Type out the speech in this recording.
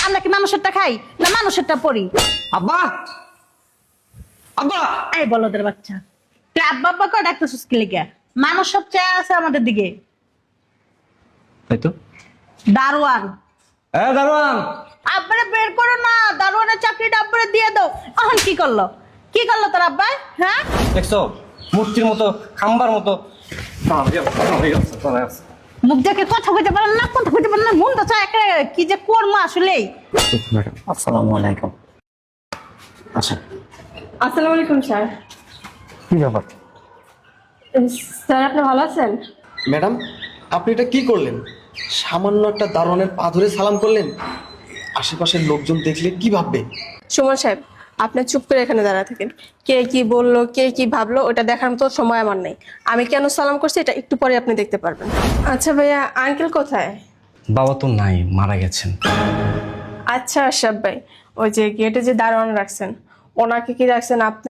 আমরা কি মানুষেরটা খাই না মানুষেরটা পড়ি? আব্বা আব্বা এই বলদের বাচ্চা, তুই আব্বা আব্বা করে ডাকতেছিস কি লিগা? মানুষ সব চেয়ে আছে আমাদের দিকে। তাই তো। দারোয়ান, দারোয়ান, আব্বারে বের করো না, দারোয়ানের চাকরিটা আব্বারে দিয়ে দাও। এখন কি করলো, কি করলো তোর আব্বা? হ্যাঁ, দেখছো মূর্তির মতো খাম্বার মতো মুখ দেখে কথা কইতে পারেন না, কথা কইতে পারেন না, মন তো চায় একে কি যে করবো আসলেই। আসসালামু আলাইকুম। আচ্ছা আসসালামু আলাইকুম স্যার। কি ব্যাপার? স্যার আপনি ভালো আছেন? ম্যাডাম, আপনি এটা কি করলেন? সামান্য একটা দারোয়ানের পা ধরে সালাম করলেন। আশেপাশের লোকজন দেখলে কি ভাববে? সুমন সাহেব, আপনি চুপ করে এখানে দাঁড়া থাকেন। কে কি বললো, কে কি ভাবলো, ওটা দেখার মতো সময় আমার নেই। আমি কেন সালাম করছি এটা একটু পরে আপনি দেখতে পারবেন। আচ্ছা ভাইয়া, আঙ্কেল কোথায়? বাবা তো নাই, মারা গেছেন। আচ্ছা আশরাফ ভাই, ওই যে গেটে যে দারোয়ান রাখছেন, ওনাকে কি রাখছেন আপনি?